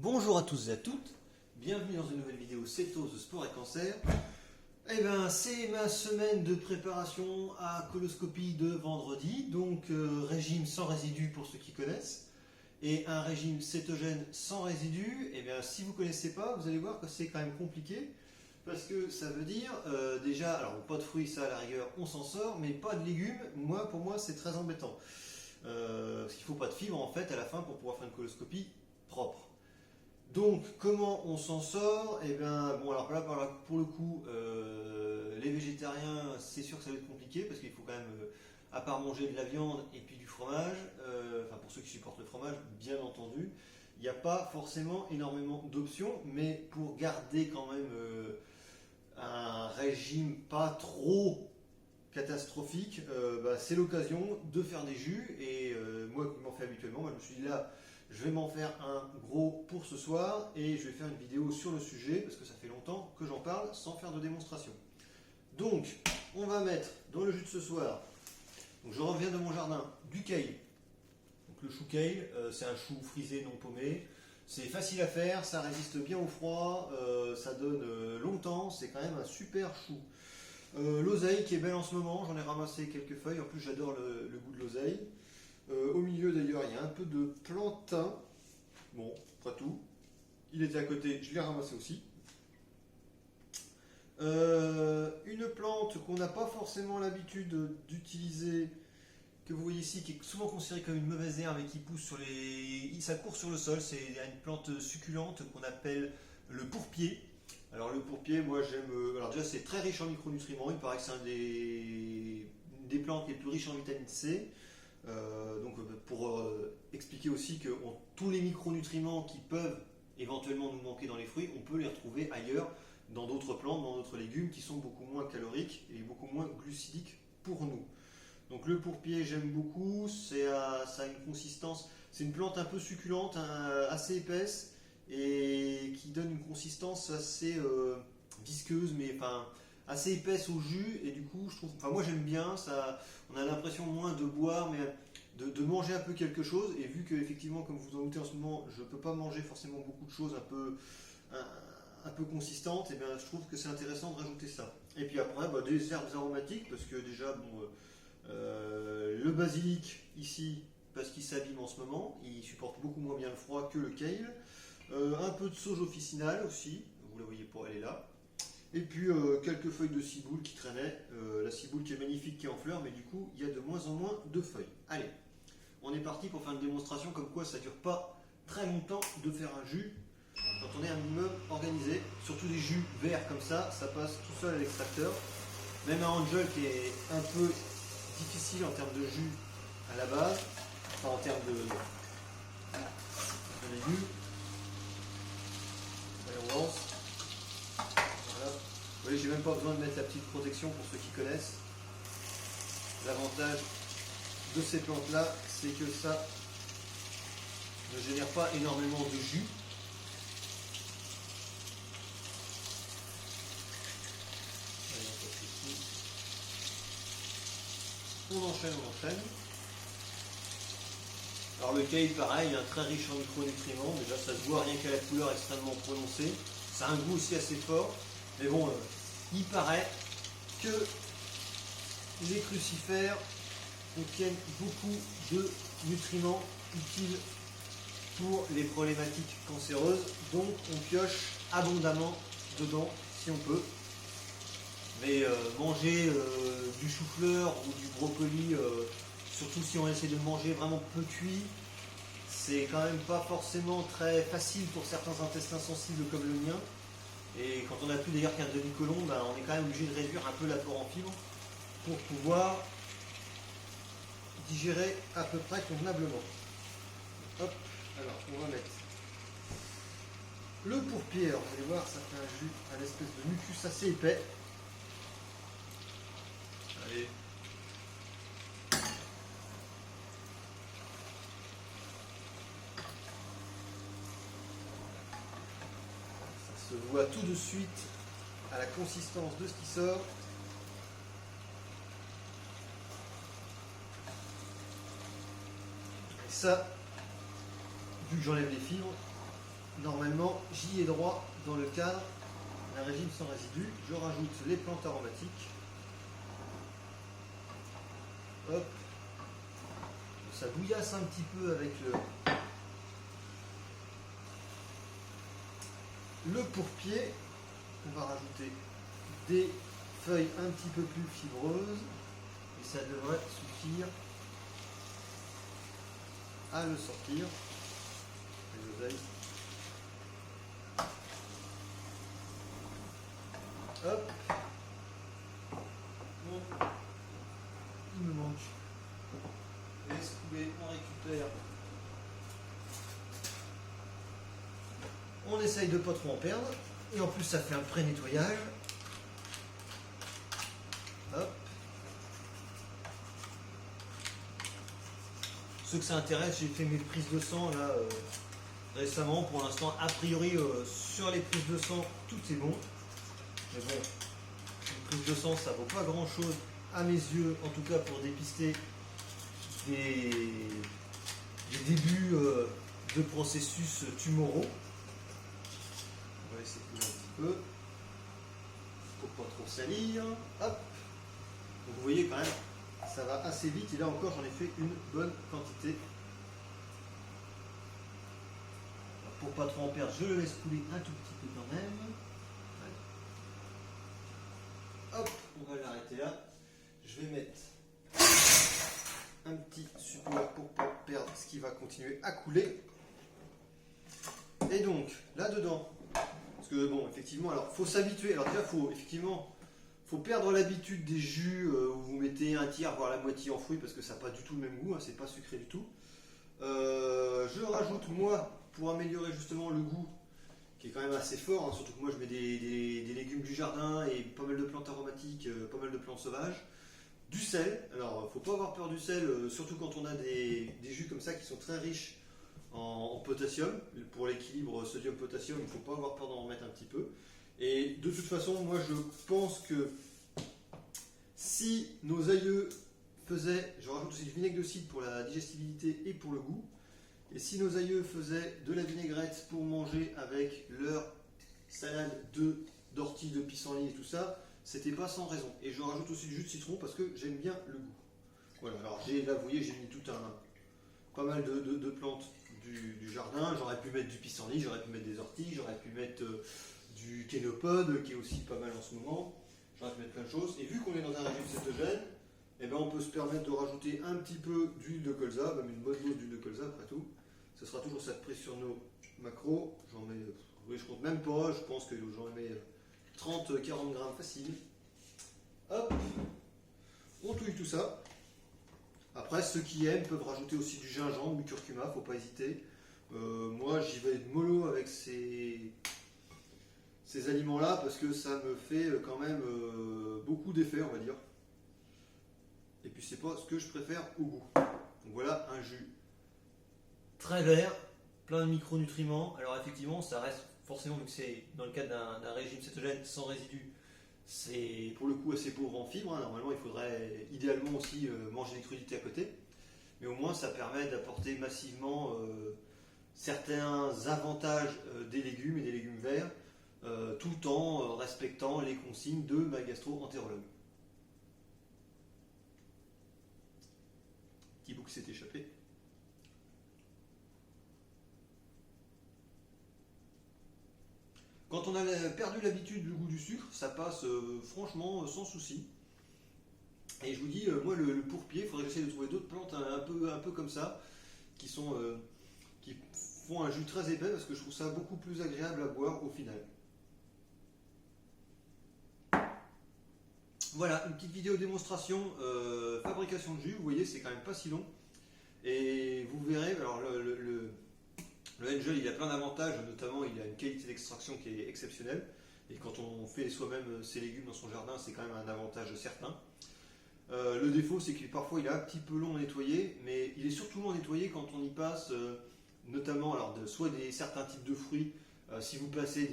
Bonjour à tous et à toutes, bienvenue dans une nouvelle vidéo cétose, sport et cancer. Eh bien, c'est ma semaine de préparation à coloscopie de vendredi, donc régime sans résidus pour ceux qui connaissent, et un régime cétogène sans résidus. Eh bien, si vous ne connaissez pas, vous allez voir que c'est quand même compliqué, parce que ça veut dire déjà, alors pas de fruits, ça à la rigueur, on s'en sort, mais pas de légumes, pour moi c'est très embêtant. Parce qu'il ne faut pas de fibres en fait à la fin pour pouvoir faire une coloscopie propre. Donc, comment on s'en sort? Eh bien, bon, alors là, pour le coup, les végétariens, c'est sûr que ça va être compliqué parce qu'il faut quand même, à part manger de la viande et puis du fromage, enfin pour ceux qui supportent le fromage, bien entendu, il n'y a pas forcément énormément d'options, mais pour garder quand même un régime pas trop catastrophique, c'est l'occasion de faire des jus. Et moi qui m'en fais habituellement, je me suis dit là, je vais m'en faire un gros pour ce soir et je vais faire une vidéo sur le sujet parce que ça fait longtemps que j'en parle sans faire de démonstration. Donc, on va mettre dans le jus de ce soir, donc je reviens de mon jardin, du kale. Donc le chou kale, c'est un chou frisé non paumé. C'est facile à faire, ça résiste bien au froid, ça donne longtemps, c'est quand même un super chou. L'oseille qui est belle en ce moment, j'en ai ramassé quelques feuilles, en plus j'adore le goût de l'oseille. Au milieu d'ailleurs il y a un peu de plantain, bon pas tout, il était à côté, je l'ai ramassé aussi. Une plante qu'on n'a pas forcément l'habitude d'utiliser, que vous voyez ici, qui est souvent considérée comme une mauvaise herbe et qui pousse sur les... ça court sur le sol, c'est une plante succulente qu'on appelle le pourpier. Alors le pourpier, moi j'aime... alors déjà c'est très riche en micronutriments, il paraît que c'est une des plantes les plus riches en vitamine C. Donc pour expliquer aussi que tous les micronutriments qui peuvent éventuellement nous manquer dans les fruits, on peut les retrouver ailleurs, dans d'autres plantes, dans d'autres légumes qui sont beaucoup moins caloriques et beaucoup moins glucidiques pour nous. Donc le pourpier j'aime beaucoup, ça a une consistance, c'est une plante un peu succulente, assez épaisse et qui donne une consistance assez visqueuse, mais enfin assez épaisse au jus, et du coup je trouve, enfin moi j'aime bien, ça, on a l'impression moins de boire, mais de manger un peu quelque chose, et vu que effectivement comme vous en doutez en ce moment, je ne peux pas manger forcément beaucoup de choses un peu consistantes, et bien je trouve que c'est intéressant de rajouter ça. Et puis après des herbes aromatiques, parce que déjà le basilic ici, parce qu'il s'abîme en ce moment, il supporte beaucoup moins bien le froid que le kale. Un peu de sauge officinale aussi, vous la voyez pour elle est là. Et puis quelques feuilles de ciboule qui traînaient. La ciboule qui est magnifique, qui est en fleurs, mais du coup il y a de moins en moins de feuilles. Allez, on est parti pour faire une démonstration comme quoi ça ne dure pas très longtemps de faire un jus quand on est un minimum organisé. Surtout des jus verts comme ça passe tout seul à l'extracteur. Même un Angel qui est un peu difficile en termes de jus à la base, enfin en termes de légumes. Allez, on lance. Voilà. Vous voyez, j'ai même pas besoin de mettre la petite protection pour ceux qui connaissent. L'avantage de ces plantes-là, c'est que ça ne génère pas énormément de jus. Allez, on passe ici. On enchaîne. Alors le kale, pareil, très riche en micronutriments. Déjà, ça se voit rien qu'à la couleur extrêmement prononcée. Ça a un goût aussi assez fort. Mais bon, il paraît que les crucifères contiennent beaucoup de nutriments utiles pour les problématiques cancéreuses. Donc on pioche abondamment dedans si on peut. Mais manger du chou-fleur ou du brocoli, surtout si on essaie de le manger vraiment peu cuit, c'est quand même pas forcément très facile pour certains intestins sensibles comme le mien. Et quand on n'a plus d'ailleurs qu'un demi-côlon, on est quand même obligé de réduire un peu l'apport en fibres pour pouvoir digérer à peu près convenablement. Hop, alors on va mettre le pourpier. Alors, vous allez voir, ça fait un jus, un espèce de mucus assez épais. Allez. Ça se voit tout de suite à la consistance de ce qui sort. Et ça, vu que j'enlève les fibres, normalement j'y ai droit dans le cadre d'un régime sans résidus. Je rajoute les plantes aromatiques. Hop. Ça bouillasse un petit peu avec le pourpier. On va rajouter des feuilles un petit peu plus fibreuses et ça devrait suffire à le sortir. Les oseilles. Hop. Bon. Il me manque. Laisse couler, on récupère. On essaye de pas trop en perdre. Et en plus ça fait un pré-nettoyage. Hop. Ceux que ça intéresse, j'ai fait mes prises de sang là récemment. Pour l'instant, a priori sur les prises de sang, tout est bon. Mais bon, une prise de sang, ça vaut pas grand chose à mes yeux, en tout cas pour dépister des débuts de processus tumoraux. On va laisser couler un petit peu pour pas trop salir. Hop. Donc vous voyez quand même, ça va assez vite et là encore j'en ai fait une bonne quantité. Alors, pour pas trop en perdre, je le laisse couler un tout petit peu quand même. Hop, on va l'arrêter là. Je vais mettre un petit support pour ne pas perdre ce qui va continuer à couler. Et donc, là-dedans, parce que bon, effectivement, alors faut s'habituer. Alors déjà, faut perdre l'habitude des jus où vous mettez un tiers, voire la moitié en fruits, parce que ça n'a pas du tout le même goût, hein, c'est pas sucré du tout. Je rajoute, moi, pour améliorer justement le goût, qui est quand même assez fort, hein, surtout que moi je mets des légumes du jardin et pas mal de plantes aromatiques, pas mal de plantes sauvages. Du sel, alors faut pas avoir peur du sel, surtout quand on a des jus comme ça qui sont très riches en potassium. Pour l'équilibre sodium-potassium, il ne faut pas avoir peur d'en remettre un petit peu. Et de toute façon, moi je pense que si nos aïeux faisaient, je rajoute aussi du vinaigre de cidre pour la digestibilité et pour le goût, et si nos aïeux faisaient de la vinaigrette pour manger avec leur salade d'ortie, de pissenlit et tout ça, c'était pas sans raison. Et je rajoute aussi du jus de citron parce que j'aime bien le goût. Voilà, alors là vous voyez, j'ai mis pas mal de plantes du jardin. J'aurais pu mettre du pissenlit, j'aurais pu mettre des orties, j'aurais pu mettre du kénopode qui est aussi pas mal en ce moment. J'aurais pu mettre plein de choses. Et vu qu'on est dans un régime cétogène, eh ben on peut se permettre de rajouter un petit peu d'huile de colza, même une bonne dose d'huile de colza après tout. Ce sera toujours cette prise sur nos macros. J'en mets, oui, je compte même pas, je pense que j'en mets 30-40 grammes facile. Hop, on touille tout ça. Après, ceux qui aiment peuvent rajouter aussi du gingembre, du curcuma, faut pas hésiter. Moi, j'y vais de mollo avec ces aliments-là parce que ça me fait quand même beaucoup d'effets, on va dire. Et puis, c'est pas ce que je préfère au goût. Donc voilà, un jus très vert, plein de micronutriments. Alors effectivement, ça reste forcément, vu que c'est dans le cadre d'un régime cétogène sans résidus, c'est pour le coup assez pauvre en fibres. Hein. Normalement, il faudrait idéalement aussi manger des crudités à côté. Mais au moins, ça permet d'apporter massivement certains avantages des légumes et des légumes verts, tout en respectant les consignes de ma gastro-entérologue. Petit bout qui s'est échappé. Quand on a perdu l'habitude du goût du sucre, ça passe franchement sans souci. Et je vous dis, moi le pourpier, il faudrait que j'essaie de trouver d'autres plantes un peu comme ça, qui font un jus très épais parce que je trouve ça beaucoup plus agréable à boire au final. Voilà, une petite vidéo démonstration, fabrication de jus, vous voyez c'est quand même pas si long. Et vous verrez, alors le Angel, il a plein d'avantages, notamment il a une qualité d'extraction qui est exceptionnelle. Et quand on fait soi-même ses légumes dans son jardin, c'est quand même un avantage certain. Le défaut, c'est que parfois il est un petit peu long à nettoyer, mais il est surtout long à nettoyer quand on y passe, notamment alors soit certains types de fruits. Si vous passez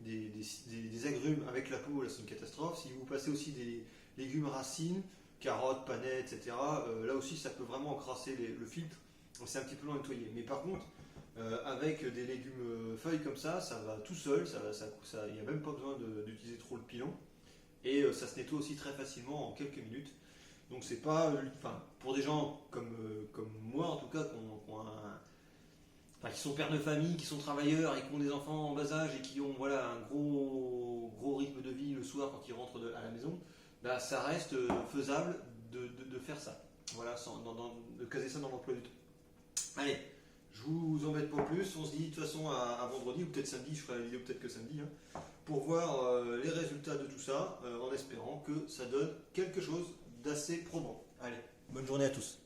des agrumes avec la peau, là c'est une catastrophe. Si vous passez aussi des légumes racines, carottes, panais, etc., là aussi ça peut vraiment encrasser le filtre. Donc c'est un petit peu long à nettoyer. Mais par contre, avec des légumes feuilles comme ça va tout seul, il n'y a même pas besoin d'utiliser trop le pilon. Et ça se nettoie aussi très facilement en quelques minutes. Donc c'est pas, enfin, pour des gens comme moi en tout cas, qui sont pères de famille, qui sont travailleurs et qui ont des enfants en bas âge et qui ont voilà, un gros rythme de vie le soir quand ils rentrent à la maison, bah, ça reste faisable de faire ça. Voilà, de caser ça dans l'emploi du temps. Allez, je vous embête pas plus, on se dit de toute façon à vendredi ou peut-être samedi, je ferai la vidéo peut-être que samedi, hein, pour voir les résultats de tout ça, en espérant que ça donne quelque chose d'assez probant. Allez, bonne journée à tous.